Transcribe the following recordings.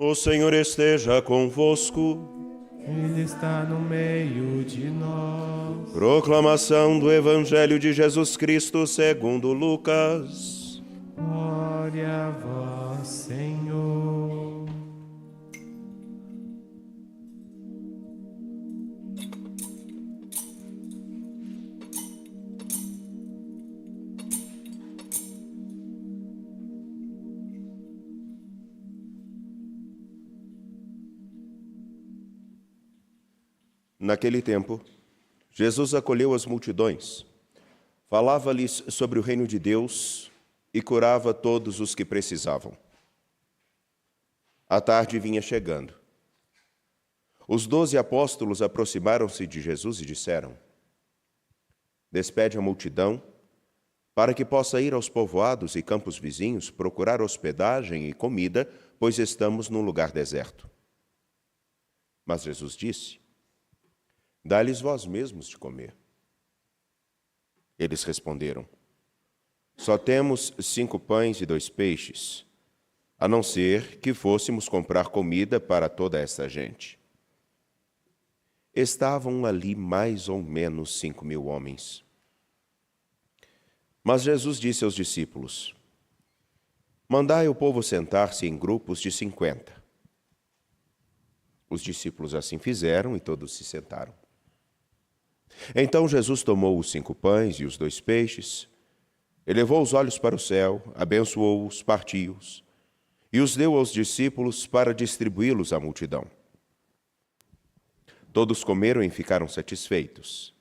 O Senhor esteja convosco. Ele está no meio de nós. Proclamação do Evangelho de Jesus Cristo segundo Lucas. Glória a vós, Senhor. Naquele tempo, Jesus acolheu as multidões, falava-lhes sobre o reino de Deus e curava todos os que precisavam. A tarde vinha chegando. Os 12 apóstolos aproximaram-se de Jesus e disseram: Despede a multidão, para que possa ir aos povoados e campos vizinhos procurar hospedagem e comida, pois estamos num lugar deserto. Mas Jesus disse: Dá-lhes vós mesmos de comer. Eles responderam: Só temos 5 pães e 2 peixes, a não ser que fôssemos comprar comida para toda essa gente. Estavam ali mais ou menos 5.000 homens. Mas Jesus disse aos discípulos: Mandai o povo sentar-se em grupos de 50. Os discípulos assim fizeram e todos se sentaram. Então Jesus tomou os 5 pães e os 2 peixes, elevou os olhos para o céu, abençoou-os, partiu-os e os deu aos discípulos para distribuí-los à multidão. Todos comeram e ficaram satisfeitos,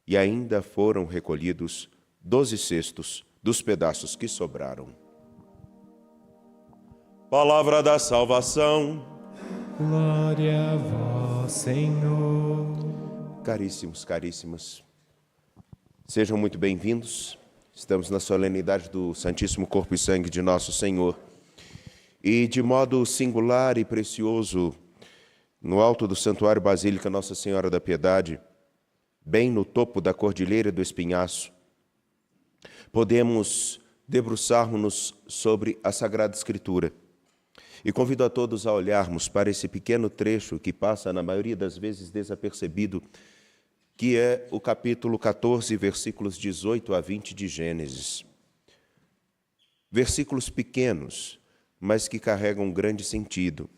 e ainda foram recolhidos 12 cestos dos pedaços que sobraram. Palavra da salvação. Glória a vós, Senhor. Caríssimos, caríssimas, sejam muito bem-vindos. Estamos na solenidade do Santíssimo Corpo e Sangue de Nosso Senhor. E de modo singular e precioso, no alto do Santuário Basílica Nossa Senhora da Piedade, bem no topo da Cordilheira do Espinhaço, podemos debruçarmos-nos sobre a Sagrada Escritura. E convido a todos a olharmos para esse pequeno trecho que passa, na maioria das vezes, desapercebido, que é o capítulo 14, versículos 18 a 20 de Gênesis. Versículos pequenos, mas que carregam um grande sentido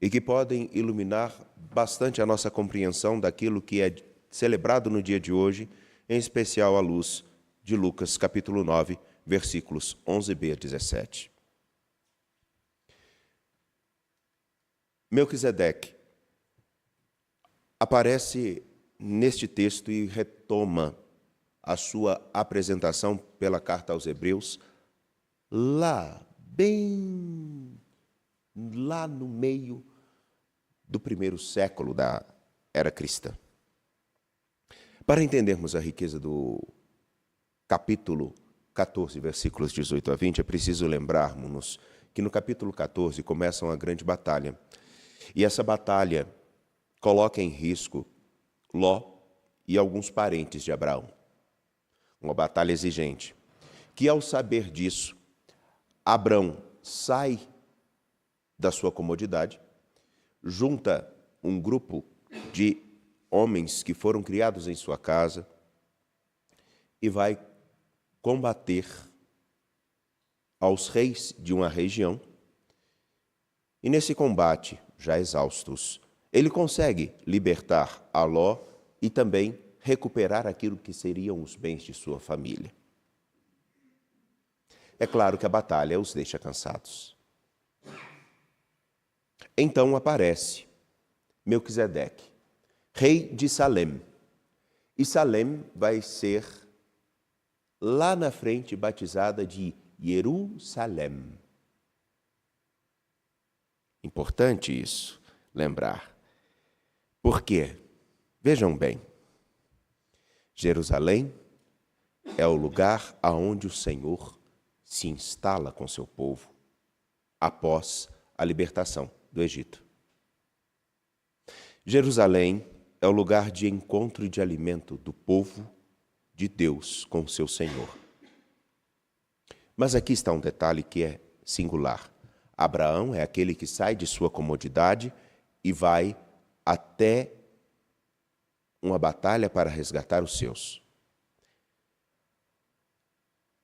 e que podem iluminar bastante a nossa compreensão daquilo que é celebrado no dia de hoje, em especial à luz de Lucas, capítulo 9, versículos 11b a 17. Melquisedeque aparece neste texto e retoma a sua apresentação pela carta aos Hebreus, bem lá no meio do primeiro século da era cristã. Para entendermos a riqueza do capítulo 14, versículos 18 a 20, é preciso lembrarmos que no capítulo 14 começa uma grande batalha. E essa batalha coloca em risco Ló e alguns parentes de Abraão. Uma batalha exigente, que ao saber disso, Abraão sai da sua comodidade, junta um grupo de homens que foram criados em sua casa e vai combater aos reis de uma região. E nesse combate, já exaustos, ele consegue libertar a Ló e também recuperar aquilo que seriam os bens de sua família. É claro que a batalha os deixa cansados. Então aparece Melquisedeque, rei de Salém. E Salém vai ser, lá na frente, batizada de Jerusalém. Importante isso, lembrar. Por quê? Vejam bem, Jerusalém é o lugar aonde o Senhor se instala com seu povo após a libertação do Egito. Jerusalém é o lugar de encontro e de alimento do povo de Deus com seu Senhor. Mas aqui está um detalhe que é singular. Abraão é aquele que sai de sua comodidade e vai até uma batalha para resgatar os seus.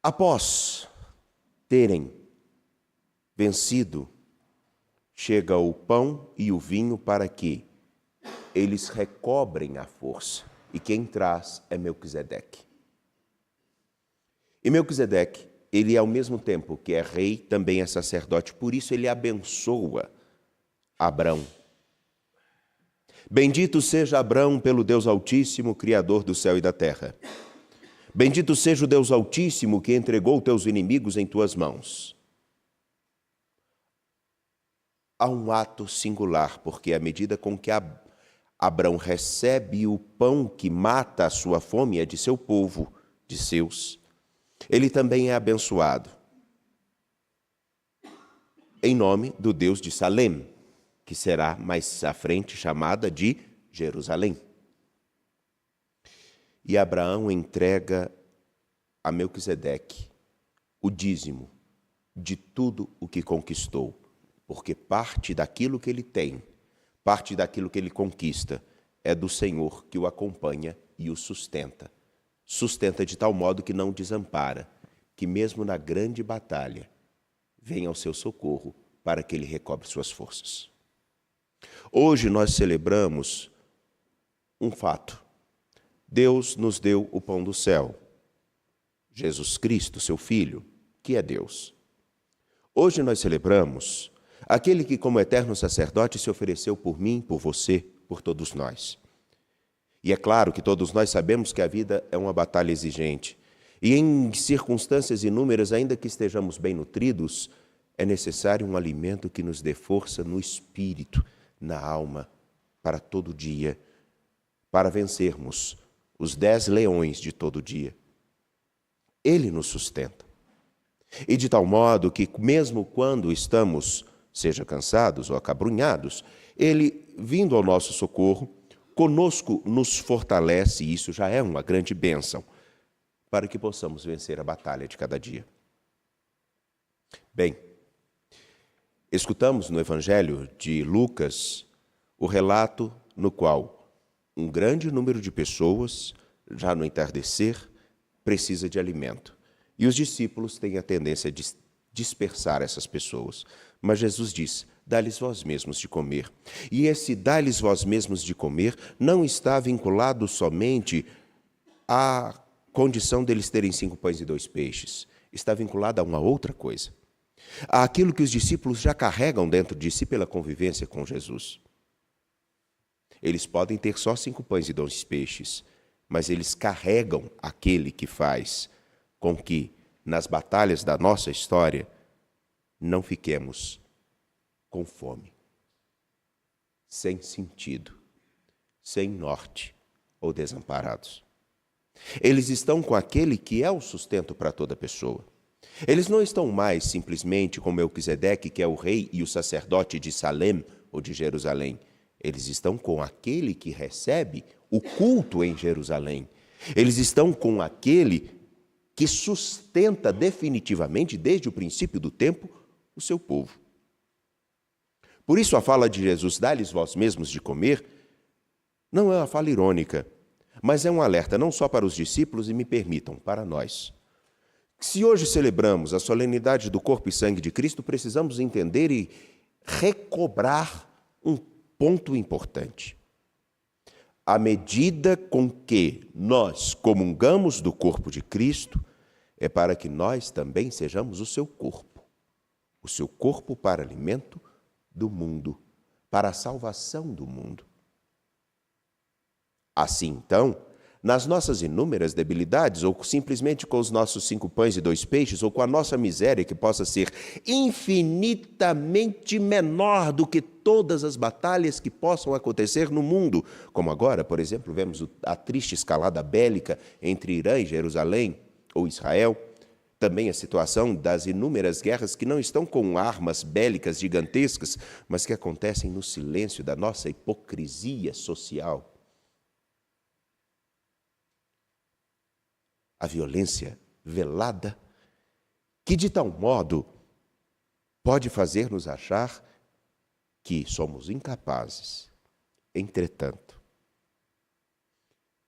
Após terem vencido, chega o pão e o vinho para que eles recobrem a força. E quem traz é Melquisedeque. E Melquisedeque, ele ao mesmo tempo que é rei, também é sacerdote. Por isso ele abençoa Abrão. Bendito seja Abrão pelo Deus Altíssimo, Criador do céu e da terra. Bendito seja o Deus Altíssimo que entregou teus inimigos em tuas mãos. Há um ato singular, porque à medida com que Abrão recebe o pão que mata a sua fome, é de seu povo, de seus, ele também é abençoado. Em nome do Deus de Salém, que será mais à frente chamada de Jerusalém. E Abraão entrega a Melquisedeque o dízimo de tudo o que conquistou, porque parte daquilo que ele tem, parte daquilo que ele conquista, é do Senhor que o acompanha e o sustenta. Sustenta de tal modo que não desampara, que mesmo na grande batalha, vem ao seu socorro para que ele recobre suas forças. Hoje nós celebramos um fato. Deus nos deu o pão do céu. Jesus Cristo, seu Filho, que é Deus. Hoje nós celebramos aquele que, como eterno sacerdote, se ofereceu por mim, por você, por todos nós. E é claro que todos nós sabemos que a vida é uma batalha exigente. E em circunstâncias inúmeras, ainda que estejamos bem nutridos, é necessário um alimento que nos dê força no espírito, na alma, para todo dia, para vencermos os 10 leões de todo dia. Ele nos sustenta. E de tal modo que, mesmo quando estamos, seja cansados ou acabrunhados, ele, vindo ao nosso socorro, conosco nos fortalece, e isso já é uma grande bênção, para que possamos vencer a batalha de cada dia. Bem, escutamos no Evangelho de Lucas o relato no qual um grande número de pessoas, já no entardecer, precisa de alimento. E os discípulos têm a tendência de dispersar essas pessoas. Mas Jesus diz, dá-lhes vós mesmos de comer. E esse dá-lhes vós mesmos de comer não está vinculado somente à condição deles terem 5 pães e 2 peixes. Está vinculado a uma outra coisa. Aquilo que os discípulos já carregam dentro de si pela convivência com Jesus. Eles podem ter só 5 pães e 2 peixes, mas eles carregam aquele que faz com que, nas batalhas da nossa história, não fiquemos com fome, sem sentido, sem norte ou desamparados. Eles estão com aquele que é o sustento para toda pessoa. Eles não estão mais simplesmente com Melquisedeque, que é o rei e o sacerdote de Salém ou de Jerusalém. Eles estão com aquele que recebe o culto em Jerusalém. Eles estão com aquele que sustenta definitivamente, desde o princípio do tempo, o seu povo. Por isso a fala de Jesus, dá-lhes vós mesmos de comer, não é uma fala irônica, mas é um alerta não só para os discípulos, e me permitam, para nós. Se hoje celebramos a solenidade do corpo e sangue de Cristo, precisamos entender e recobrar um ponto importante. À medida com que nós comungamos do corpo de Cristo, é para que nós também sejamos o seu corpo para alimento do mundo, para a salvação do mundo. Assim, então, nas nossas inúmeras debilidades, ou simplesmente com os nossos 5 pães e 2 peixes, ou com a nossa miséria que possa ser infinitamente menor do que todas as batalhas que possam acontecer no mundo, como agora, por exemplo, vemos a triste escalada bélica entre Irã e Jerusalém, ou Israel, também a situação das inúmeras guerras que não estão com armas bélicas gigantescas, mas que acontecem no silêncio da nossa hipocrisia social. A violência velada, que de tal modo pode fazer-nos achar que somos incapazes. Entretanto,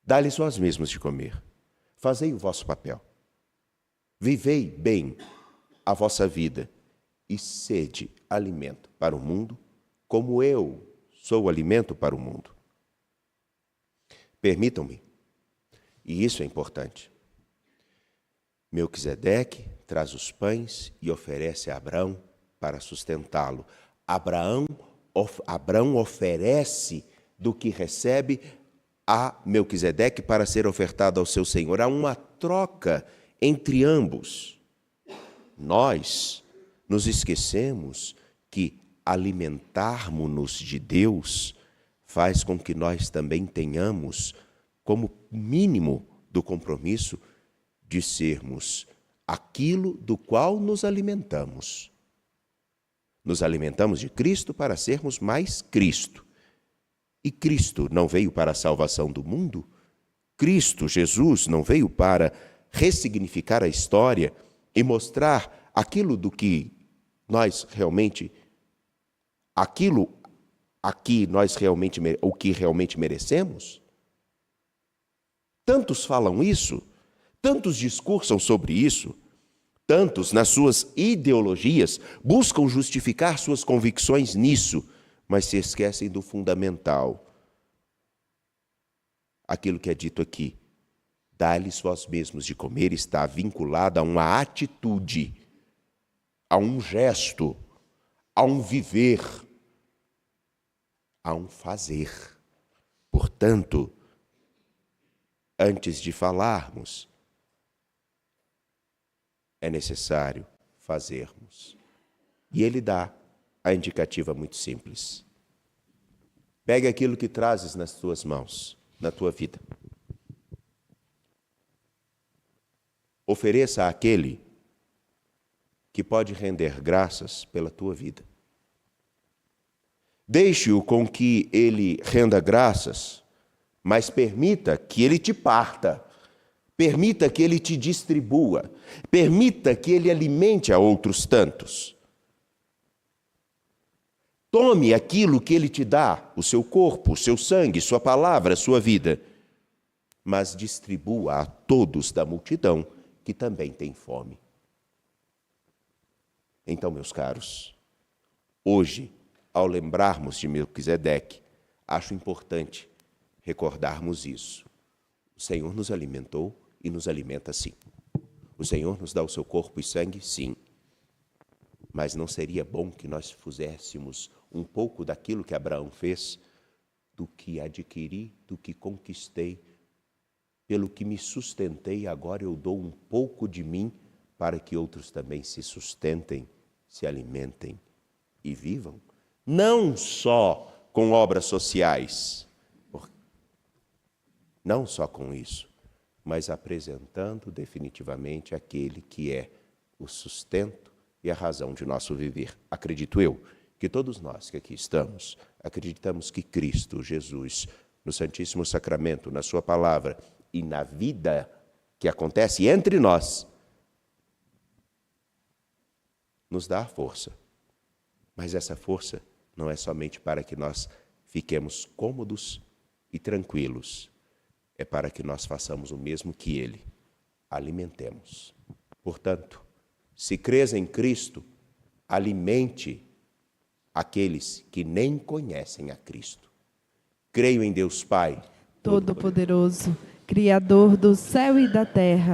dá-lhes vós mesmos de comer. Fazei o vosso papel. Vivei bem a vossa vida e sede alimento para o mundo, como eu sou alimento para o mundo. Permitam-me, e isso é importante. Melquisedeque traz os pães e oferece a Abraão para sustentá-lo. Abraão oferece do que recebe a Melquisedeque para ser ofertado ao seu Senhor. Há uma troca entre ambos. Nós nos esquecemos que alimentarmos-nos de Deus faz com que nós também tenhamos como mínimo do compromisso de sermos aquilo do qual nos alimentamos. Nos alimentamos de Cristo para sermos mais Cristo. E Cristo não veio para a salvação do mundo? Cristo, Jesus, não veio para ressignificar a história e mostrar aquilo do que nós realmente, o que realmente merecemos? Tantos falam isso, tantos discursam sobre isso, tantos, nas suas ideologias, buscam justificar suas convicções nisso, mas se esquecem do fundamental. Aquilo que é dito aqui, dá-lhes vós mesmos de comer, está vinculado a uma atitude, a um gesto, a um viver, a um fazer. Portanto, antes de falarmos, é necessário fazermos. E ele dá a indicativa muito simples. Pegue aquilo que trazes nas tuas mãos, na tua vida. Ofereça àquele que pode render graças pela tua vida. Deixe-o com que ele renda graças, mas permita que ele te parta. Permita que ele te distribua. Permita que ele alimente a outros tantos. Tome aquilo que ele te dá, o seu corpo, o seu sangue, sua palavra, sua vida, mas distribua a todos da multidão que também tem fome. Então, meus caros, hoje, ao lembrarmos de Melquisedeque, acho importante recordarmos isso. O Senhor nos alimentou e nos alimenta sim. O Senhor nos dá o seu corpo e sangue, sim. Mas não seria bom que nós fizéssemos um pouco daquilo que Abraão fez, do que adquiri, do que conquistei, pelo que me sustentei, agora eu dou um pouco de mim para que outros também se sustentem, se alimentem e vivam? Não só com obras sociais, não só com isso, mas apresentando definitivamente aquele que é o sustento e a razão de nosso viver. Acredito eu que todos nós que aqui estamos, acreditamos que Cristo, Jesus, no Santíssimo Sacramento, na sua palavra e na vida que acontece entre nós, nos dá a força. Mas essa força não é somente para que nós fiquemos cômodos e tranquilos, é para que nós façamos o mesmo que Ele, alimentemos. Portanto, se crês em Cristo, alimente aqueles que nem conhecem a Cristo. Creio em Deus Pai Todo-Poderoso, Criador do céu e da terra,